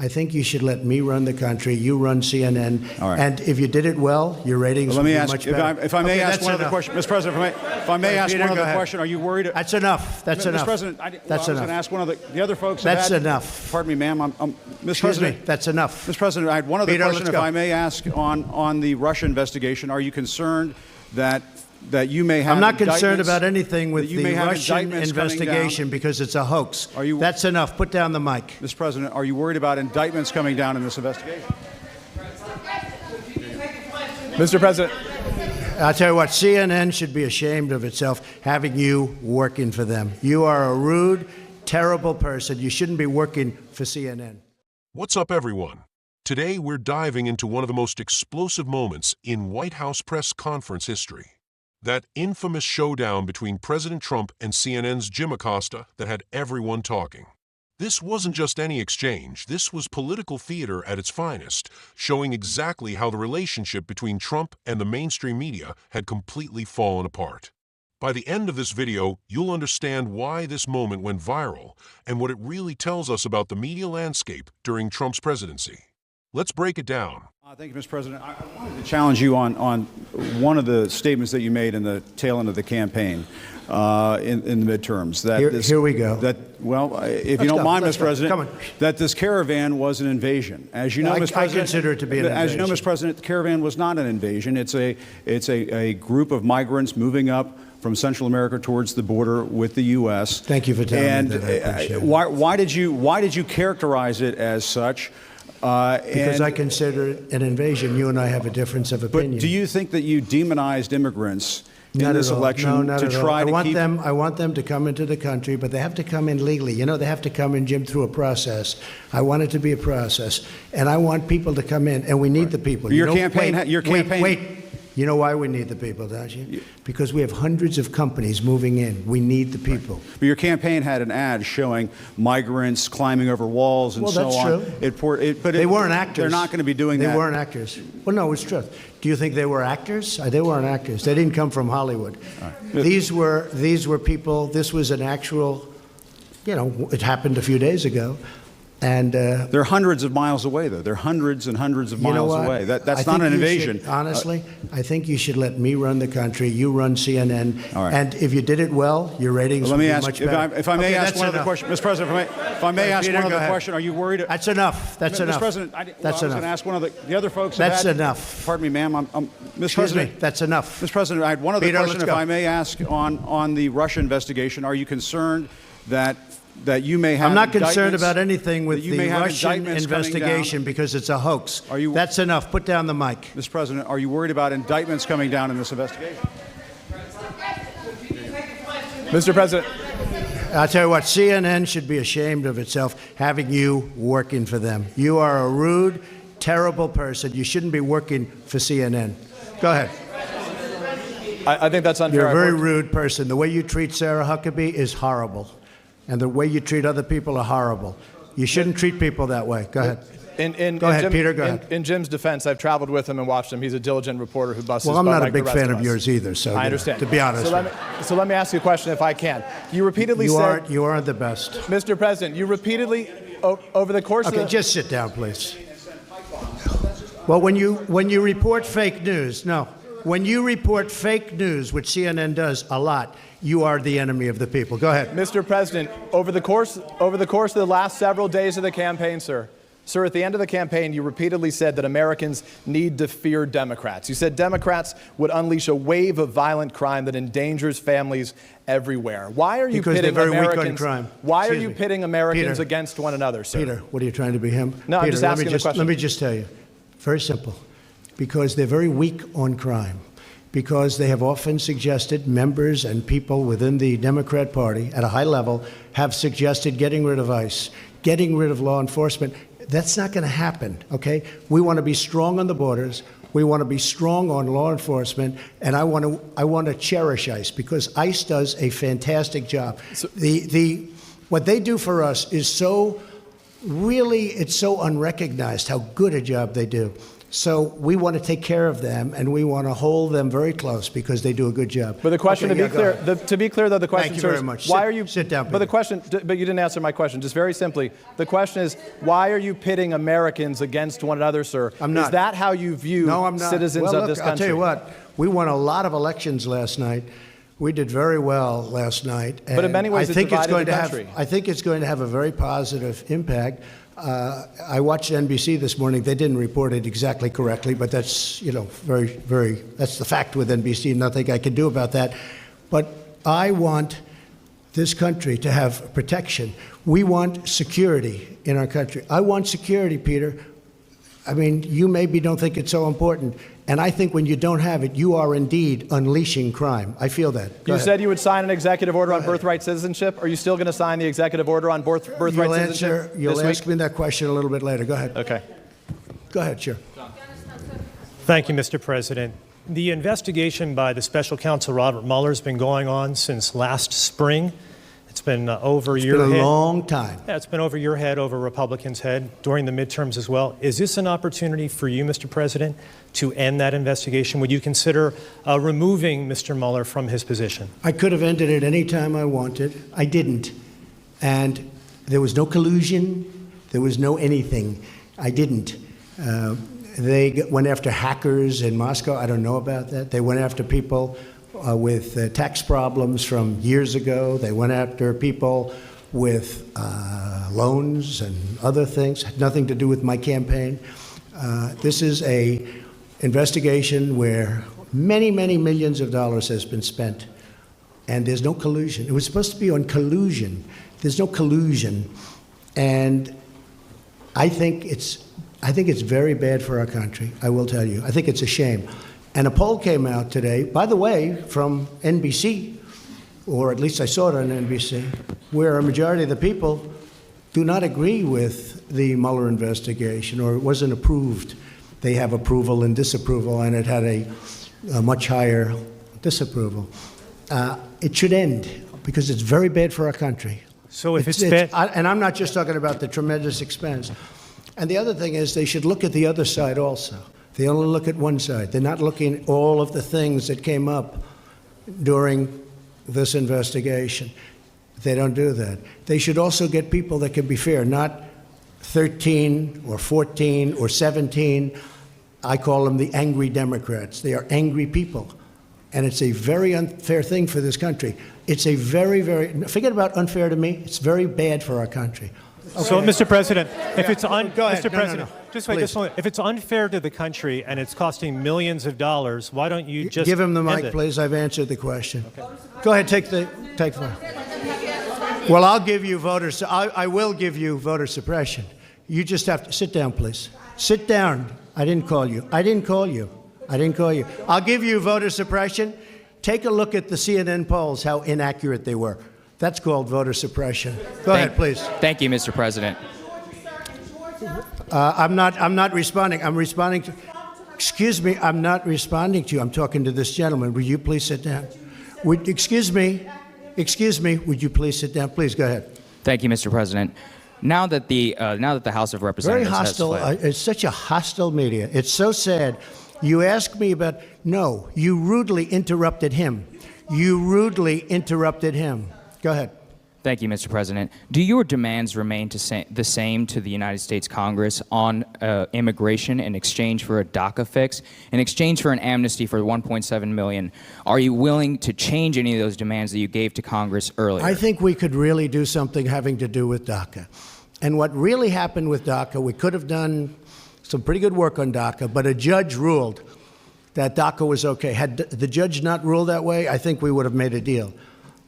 I think you should let me run the country. You run CNN. All right. And if you did it well, your ratings would be much better. If I may Okay, ask that's one other enough. question, Mr. President, if I may ask Peter, one go other ahead. question, are you worried? That's enough. That's Mr. enough. President, I That's was going enough. to ask one of the other folks. That's enough. Pardon me, ma'am. Mr. Excuse President, me. That's enough. Mr. President, I had one other Peter, question, let's if go. I may ask, on the Russia investigation. Are you concerned that you may have? I'm not concerned indictments- about anything with that you the may have Russian indictments coming investigation down? because it's a hoax. Are you- That's enough. Put down the mic. Mr. President, are you worried about indictments coming down in this investigation? Mr. President. I'll tell you what, CNN should be ashamed of itself having you working for them. You are a rude, terrible person. You shouldn't be working for CNN. What's up, everyone? Today, we're diving into one of the most explosive moments in White House press conference history. That infamous showdown between President Trump and CNN's Jim Acosta that had everyone talking. This wasn't just any exchange. This was political theater at its finest, showing exactly how the relationship between Trump and the mainstream media had completely fallen apart. By the end of this video, you'll understand why this moment went viral and what it really tells us about the media landscape during Trump's presidency. Let's break it down. Thank you, Mr. President. I wanted to challenge you on one of the statements that you made in the tail end of the campaign in the midterms. That Here we go. If you don't mind, Mr. President, Come on. that this caravan was an invasion. As you know, Mr. President, I consider it to be an invasion. As you know, Mr. President, the caravan was not an invasion. It's a group of migrants moving up from Central America towards the border with the U.S. Thank you for telling me that. I appreciate it. Why did you characterize it as such? Because I consider it an invasion. You and I have a difference of opinion. But do you think that you demonized immigrants in Not this at all. election No, not to at all. try to keep I want them to come into the country, but they have to come in legally. You know, they have to come in, Jim, through a process. I want it to be a process, and I want people to come in, and we need the people. Your You know, campaign. Wait. You know why we need the people, don't you? Because we have hundreds of companies moving in. We need the people. But your campaign had an ad showing migrants climbing over walls and so on. Well, that's true. But They weren't actors. They're not going to be doing that. They weren't actors. Well, no, it's true. Do you think they were actors? They weren't actors. They didn't come from Hollywood. Right. These were people. This was an actual, it happened a few days ago. And they're hundreds of miles away, though. They're hundreds and hundreds of miles away. That's not an invasion. Honestly, I think you should let me run the country. You run CNN. All right. And if you did it well, your ratings would be much better. If I may ask one other enough. question, Mr. President. If I may ask Peter, one other go ahead. question, are you worried? That's enough. That's enough. Mr. President, I was going to ask one of the other folks. That's enough. Pardon me, ma'am. Mr. Excuse President, me. That's enough. Mr. President, I had one other Peter, question, let's if go. I may ask, on the Russia investigation. Are you concerned that you may have? I'm not concerned indictments- about anything with that you the may have Russian indictments coming investigation because it's a hoax. That's enough. Put down the mic. Mr. President, are you worried about indictments coming down in this investigation? Mr. President. I'll tell you what, CNN should be ashamed of itself having you working for them. You are a rude, terrible person. You shouldn't be working for CNN. Go ahead. I think that's unfair. You're a very rude person. The way you treat Sarah Huckabee is horrible. And the way you treat other people are horrible. You shouldn't treat people that way. Go ahead. Go ahead, Peter. Go ahead. In Jim's defense, I've traveled with him and watched him. He's a diligent reporter who busts his Well, I'm butt not a like the big rest fan of of us. yours either, so I understand. to be honest. So let me ask you a question if I can. You repeatedly said... You aren't the best. Mr. President, you repeatedly, over the course of the... Okay, just sit down, please. Well, when you report fake news, when you report fake news, which CNN does a lot, you are the enemy of the people. Go ahead. Mr. President, over the course of the last several days of the campaign, sir, at the end of the campaign, you repeatedly said that Americans need to fear Democrats. You said Democrats would unleash a wave of violent crime that endangers families everywhere. Why are you pitting Americans? Why are you pitting Americans against one another, sir? Peter, what are you trying to be him? No, Peter, I'm just asking the question. Let me just tell you, very simple, because they're very weak on crime. Because they have often suggested, members and people within the Democrat Party at a high level have suggested getting rid of ICE, getting rid of law enforcement. That's not going to happen, okay? We want to be strong on the borders. We want to be strong on law enforcement, and I want to cherish ICE because ICE does a fantastic job. So, what they do for us is it's so unrecognized how good a job they do. So we want to take care of them, and we want to hold them very close because they do a good job. But the question, Okay, to be clear, though, the question, Thank you sir, very is much. why are you sit down? But the question, but you didn't answer my question. Just very simply, the question is, why are you pitting Americans against one another, sir? I'm not. Is that how you view No, I'm not. citizens well, of look, this country? I'll tell you what. We won a lot of elections last night. We did very well last night. But in many ways, I think it it's divided going the to country. I think it's going to have a very positive impact. I watched NBC this morning. They didn't report it exactly correctly, but that's, that's the fact with NBC. Nothing I can do about that. But I want this country to have protection. We want security in our country. I want security, Peter. I mean, you maybe don't think it's so important. And I think when you don't have it, you are indeed unleashing crime. I feel that. Go You ahead. said you would sign an executive order on birthright citizenship. Are you still going to sign the executive order on birthright citizenship You'll this ask week? me that question a little bit later. Go ahead. Okay. Go ahead, sure. Thank you, Mr. President. The investigation by the special counsel Robert Mueller has been going on since last spring. It's been over your It's been head. a long time. Yeah, it's been over your head, over Republicans' head, during the midterms as well. Is this an opportunity for you, Mr. President, to end that investigation? Would you consider removing Mr. Mueller from his position? I could have ended it any time I wanted. I didn't. And there was no collusion. There was no anything. I didn't. They went after hackers in Moscow. I don't know about that. They went after people with tax problems from years ago. They went after people with loans and other things. Had nothing to do with my campaign. This is a investigation where many, many millions of dollars has been spent, and there's no collusion. It was supposed to be on collusion. There's no collusion, and I think it's very bad for our country. I will tell you. I think it's a shame. And a poll came out today, by the way, from NBC, or at least I saw it on NBC, where a majority of the people do not agree with the Mueller investigation, or it wasn't approved. They have approval and disapproval, and it had a much higher disapproval. It should end, because it's very bad for our country. So if it's bad... And I'm not just talking about the tremendous expense. And the other thing is they should look at the other side also. They only look at one side. They're not looking at all of the things that came up during this investigation. They don't do that. They should also get people that can be fair, not 13 or 14 or 17. I call them the angry Democrats. They are angry people. And it's a very unfair thing for this country. It's a very, very, forget about unfair to me, it's very bad for our country. Okay. So, Mr. President, if it's Go ahead. Mr. No, President, no. just wait, Please. just a moment. If it's unfair to the country and it's costing millions of dollars, why don't you just give him the end mic, it? please? I've answered the question. Okay. Go ahead, take the Well, I'll give you voters. I will give you voter suppression. You just have to sit down, please. Sit down. I didn't call you. I didn't call you. I didn't call you. I'll give you voter suppression. Take a look at the CNN polls, how inaccurate they were. That's called voter suppression. Go ahead, please. Thank you, Mr. President. I'm not responding. I'm responding to. Excuse me. I'm not responding to you. I'm talking to this gentleman. Will you please sit down? Excuse me. Would you please sit down? Please go ahead. Thank you, Mr. President. Now that the House of Very Representatives hostile. has fled, It's such a hostile media. It's so sad. You ask me about. No, you rudely interrupted him. Go ahead. thank you, Mr. President. Do your demands remain the same to the United States Congress on immigration in exchange for a DACA fix, in exchange for an amnesty for 1.7 million? Are you willing to change any of those demands that you gave to Congress earlier? I think we could really do something having to do with DACA. And what really happened with DACA, we could have done some pretty good work on DACA, but a judge ruled that DACA was okay. Had the judge not ruled that way, I think we would have made a deal.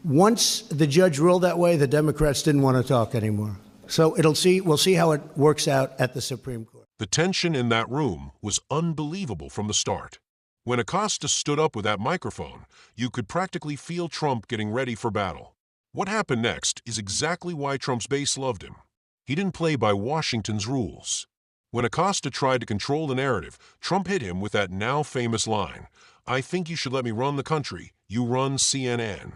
Once the judge ruled that way, the Democrats didn't want to talk anymore. So we'll see how it works out at the Supreme Court. The tension in that room was unbelievable from the start. When Acosta stood up with that microphone, you could practically feel Trump getting ready for battle. What happened next is exactly why Trump's base loved him. He didn't play by Washington's rules. When Acosta tried to control the narrative, Trump hit him with that now famous line, "I think you should let me run the country. You run CNN."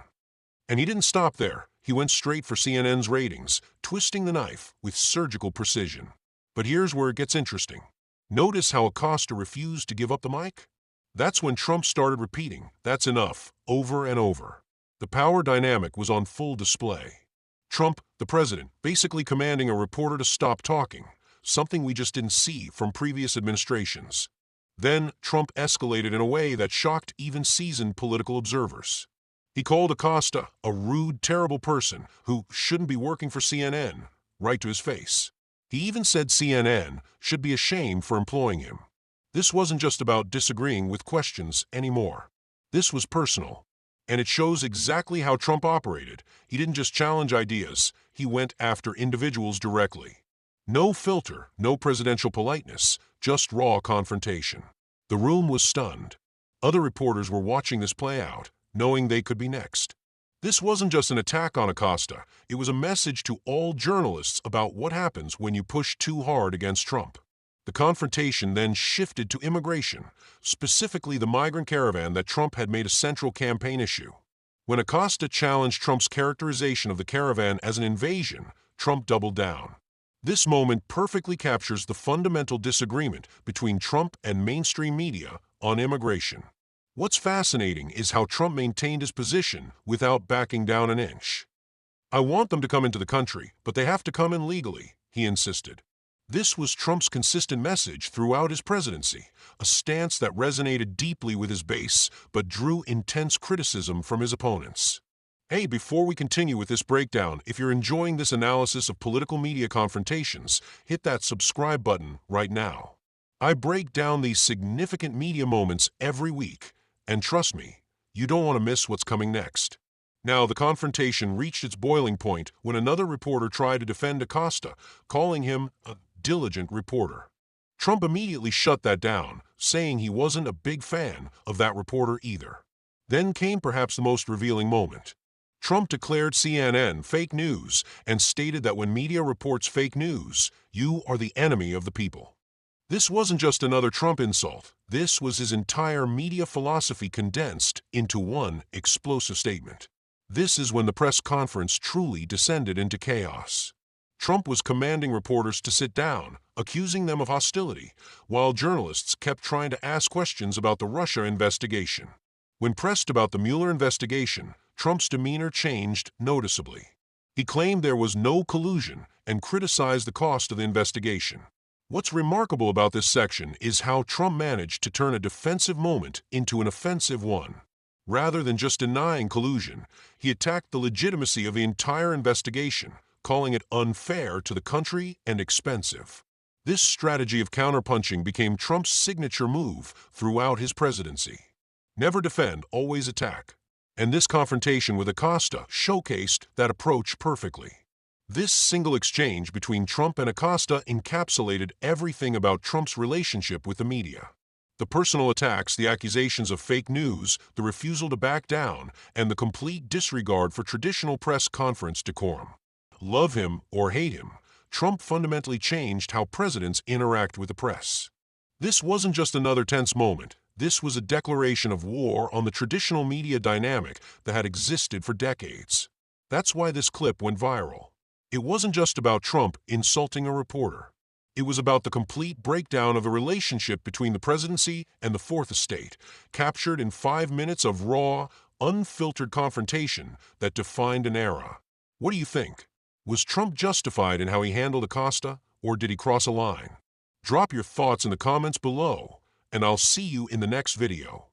And he didn't stop there. He went straight for CNN's ratings, twisting the knife with surgical precision. But here's where it gets interesting. Notice how Acosta refused to give up the mic? That's when Trump started repeating, "That's enough," over and over. The power dynamic was on full display. Trump, the president, basically commanding a reporter to stop talking, something we just didn't see from previous administrations. Then Trump escalated in a way that shocked even seasoned political observers. He called Acosta a rude, terrible person who shouldn't be working for CNN, right to his face. He even said CNN should be ashamed for employing him. This wasn't just about disagreeing with questions anymore. This was personal. And it shows exactly how Trump operated. He didn't just challenge ideas, he went after individuals directly. No filter, no presidential politeness, just raw confrontation. The room was stunned. Other reporters were watching this play out, knowing they could be next. This wasn't just an attack on Acosta, it was a message to all journalists about what happens when you push too hard against Trump. The confrontation then shifted to immigration, specifically the migrant caravan that Trump had made a central campaign issue. When Acosta challenged Trump's characterization of the caravan as an invasion, Trump doubled down. This moment perfectly captures the fundamental disagreement between Trump and mainstream media on immigration. What's fascinating is how Trump maintained his position without backing down an inch. "I want them to come into the country, but they have to come in legally," he insisted. This was Trump's consistent message throughout his presidency, a stance that resonated deeply with his base but drew intense criticism from his opponents. Hey, before we continue with this breakdown, if you're enjoying this analysis of political media confrontations, hit that subscribe button right now. I break down these significant media moments every week, and trust me, you don't want to miss what's coming next. Now, the confrontation reached its boiling point when another reporter tried to defend Acosta, calling him a diligent reporter. Trump immediately shut that down, saying he wasn't a big fan of that reporter either. Then came perhaps the most revealing moment. Trump declared CNN fake news and stated that when media reports fake news, you are the enemy of the people. This wasn't just another Trump insult. This was his entire media philosophy condensed into one explosive statement. This is when the press conference truly descended into chaos. Trump was commanding reporters to sit down, accusing them of hostility, while journalists kept trying to ask questions about the Russia investigation. When pressed about the Mueller investigation, Trump's demeanor changed noticeably. He claimed there was no collusion and criticized the cost of the investigation. What's remarkable about this section is how Trump managed to turn a defensive moment into an offensive one. Rather than just denying collusion, he attacked the legitimacy of the entire investigation, calling it unfair to the country and expensive. This strategy of counterpunching became Trump's signature move throughout his presidency. Never defend, always attack. And this confrontation with Acosta showcased that approach perfectly. This single exchange between Trump and Acosta encapsulated everything about Trump's relationship with the media. The personal attacks, the accusations of fake news, the refusal to back down, and the complete disregard for traditional press conference decorum. Love him or hate him, Trump fundamentally changed how presidents interact with the press. This wasn't just another tense moment. This was a declaration of war on the traditional media dynamic that had existed for decades. That's why this clip went viral. It wasn't just about Trump insulting a reporter. It was about the complete breakdown of the relationship between the presidency and the Fourth Estate, captured in 5 minutes of raw, unfiltered confrontation that defined an era. What do you think? Was Trump justified in how he handled Acosta, or did he cross a line? Drop your thoughts in the comments below, and I'll see you in the next video.